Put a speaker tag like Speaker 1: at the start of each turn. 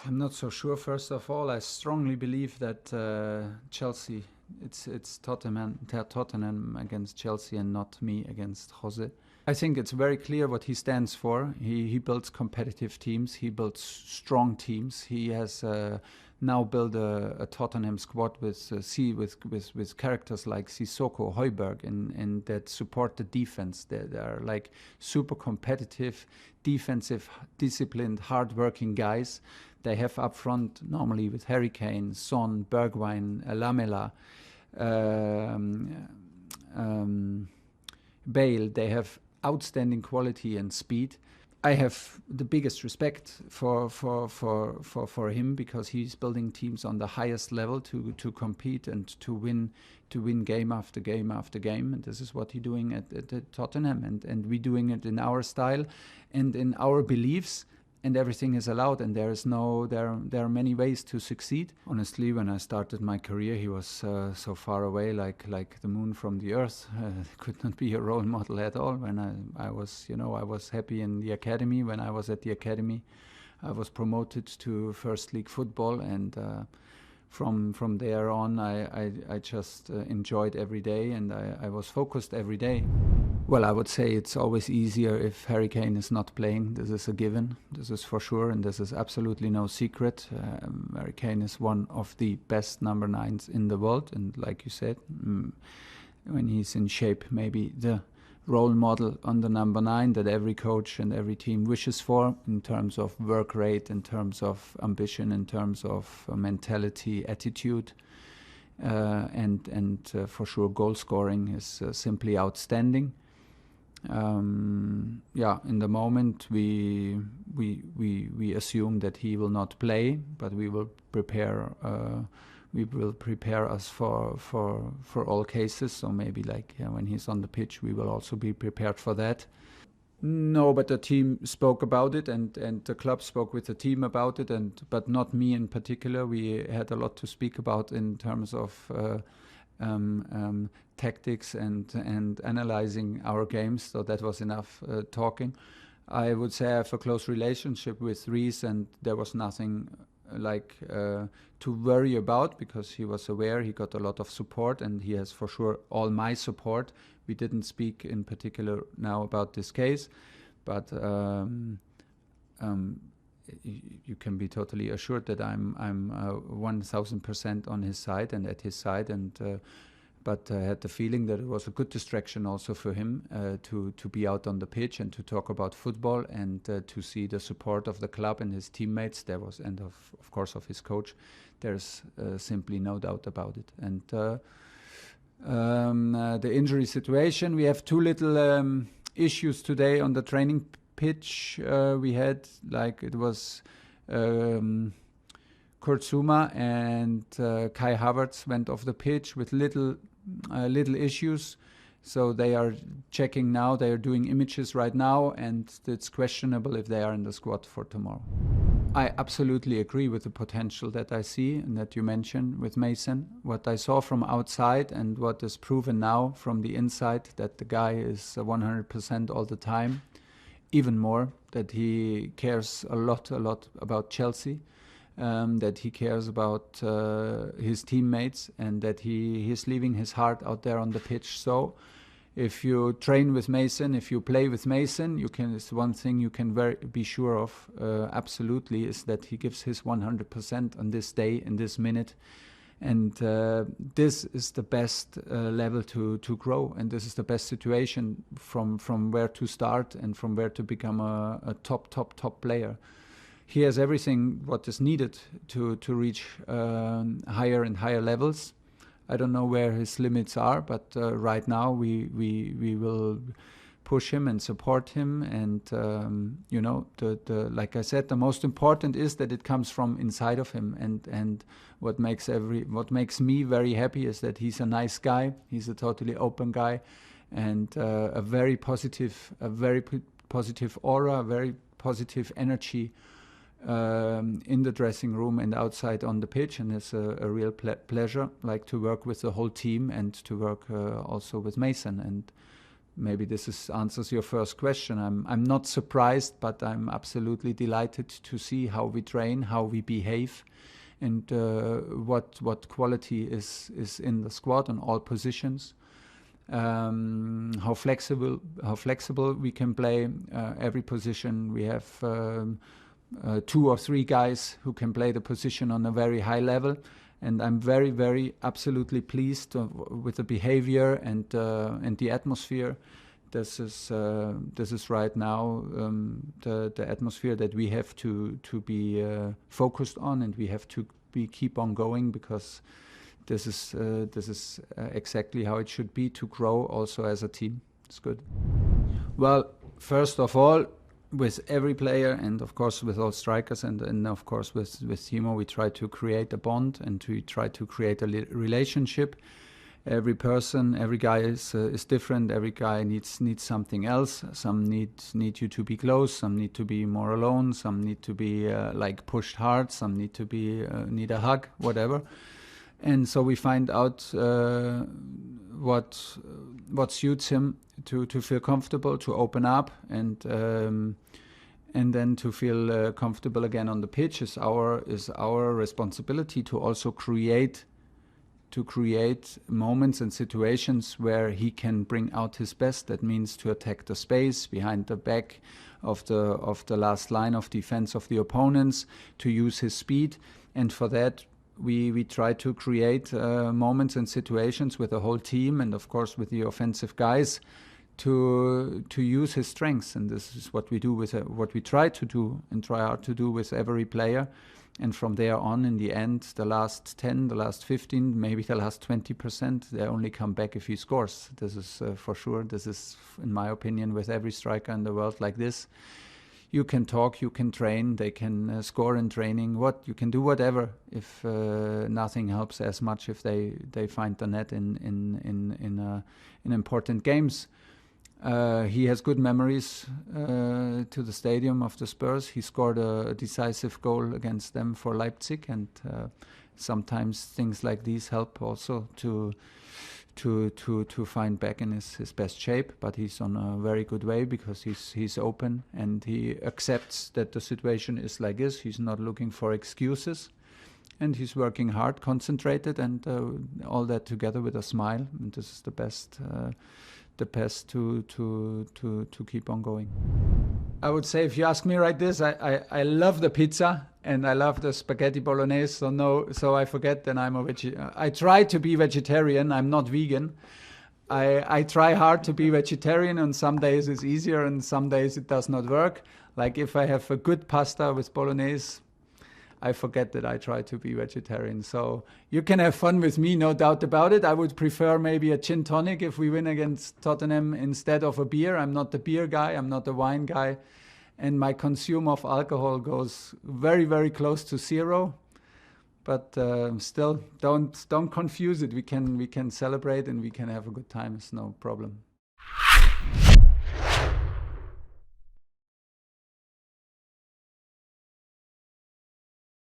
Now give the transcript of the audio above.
Speaker 1: I'm not so sure. First of all, I strongly believe that Chelsea, it's Tottenham against Chelsea and not me against Jose. I think it's very clear what he stands for. He builds competitive teams. He builds strong teams. He has now built a Tottenham squad with characters like Sissoko, Højbjerg, and that support the defense. They are like super competitive, defensive, disciplined, hard-working guys. They have up front normally with Harry Kane, Son, Bergwijn, Lamela, Bale. They have outstanding quality and speed. I have the biggest respect for him because he's building teams on the highest level to compete and to win game after game after game. And this is what he's doing at Tottenham, and we're doing it in our style and in our beliefs. And everything is allowed, and there are many ways to succeed. Honestly, when I started my career, he was so far away, like the moon from the earth. Could not be a role model at all. When I was happy in the academy. When I was at the academy, I was promoted to First League football, and from there on, I just enjoyed every day, and I was focused every day. Well, I would say it's always easier if Harry Kane is not playing. This is a given. This is for sure, and this is absolutely no secret. Harry Kane is one of the best number 9s in the world, and like you said, when he's in shape, maybe the role model on the number 9 that every coach and every team wishes for in terms of work rate, in terms of ambition, in terms of mentality, attitude. And for sure, goal scoring is simply outstanding. In the moment we assume that he will not play, but we will prepare us for all cases. So maybe when he's on the pitch, we will also be prepared for that. No, but the team spoke about it, and the club spoke with the team about it, but not me in particular. We had a lot to speak about in terms of tactics and analyzing our games, so that was enough talking. I would say I have a close relationship with Reece, and there was nothing to worry about because he was aware, he got a lot of support, and he has for sure all my support. We didn't speak in particular now about this case, but you can be totally assured that I'm 1000% on his side and at his side, but I had the feeling that it was a good distraction also for him to be out on the pitch and to talk about football and to see the support of the club and his teammates. There was, and of course of his coach. There's simply no doubt about it. And the injury situation, we have two little issues today on the training pitch. We had it was Kurt Zouma and Kai Havertz went off the pitch with little issues. So they are checking now. They are doing images right now, and it's questionable if they are in the squad for tomorrow. I absolutely agree with the potential that I see and that you mentioned with Mason. What I saw from outside and what is proven now from the inside, that the guy is 100% all the time. Even more, that he cares a lot about Chelsea. That he cares about his teammates, and that he is leaving his heart out there on the pitch. So if you train with Mason, if you play with Mason, it's one thing you can be sure of absolutely, is that he gives his 100% on this day, in this minute. And this is the best level to grow, and this is the best situation from where to start and from where to become a top player. He has everything what is needed to reach higher and higher levels. I don't know where his limits are, but right now we will push him and support him. And like I said, the most important is that it comes from inside of him. And what makes me very happy is that he's a nice guy. He's a totally open guy, and a very positive aura, a very positive energy. In the dressing room and outside on the pitch, and it's a real pleasure to work with the whole team and to work also with Mason. And maybe this answers your first question. I'm not surprised, but I'm absolutely delighted to see how we train, how we behave, and what quality is in the squad on all positions. How flexible we can play every position. We have 2 or 3 guys who can play the position on a very high level, and I'm very, very absolutely pleased with the behavior and the atmosphere. This is right now the atmosphere that we have to be focused on, and we have to keep on going, because this is exactly how it should be to grow also as a team. It's good. Well, first of all, with every player, and of course with all strikers, and of course with Timo, we try to create a bond, and we try to create a relationship. Every person, every guy is different. Every guy needs something else. Some need you to be close. Some need to be more alone. Some need to be like pushed hard. Some need to be need a hug, whatever. And so we find out what suits him to feel comfortable, to open up, and then to feel comfortable again on the pitch is our responsibility to also create moments and situations where he can bring out his best. That means to attack the space behind the back of the last line of defense of the opponents, to use his speed, and for that we try to create moments and situations with the whole team, and of course with the offensive guys, to use his strengths. And this is what we do with what we try to do and try hard to do with every player. And from there on, in the end, the last 10, the last 15, maybe the last 20%, they only come back if he scores. This is for sure. This is, in my opinion, with every striker in the world like this. You can talk, you can train, they can score in training. You can do whatever if nothing helps as much if they find the net in important games. He has good memories to the stadium of the Spurs. He scored a decisive goal against them for Leipzig, and sometimes things like these help also to find back in his best shape. But he's on a very good way, because he's open and he accepts that the situation is like this. He's not looking for excuses, and he's working hard, concentrated, and all that together with a smile. And this is the best to keep on going. I would say, if you ask me like this, I love the pizza and I love the spaghetti bolognese. So I forget that I'm a vegetarian. I try to be vegetarian. I'm not vegan. I try hard to be vegetarian, and some days it's easier and some days it does not work. Like if I have a good pasta with bolognese, I forget that I try to be vegetarian. So you can have fun with me, no doubt about it. I would prefer maybe a gin tonic if we win against Tottenham instead of a beer. I'm not the beer guy. I'm not the wine guy. And my consume of alcohol goes very, very close to zero. But still, don't confuse it. We can celebrate and we can have a good time. It's no problem.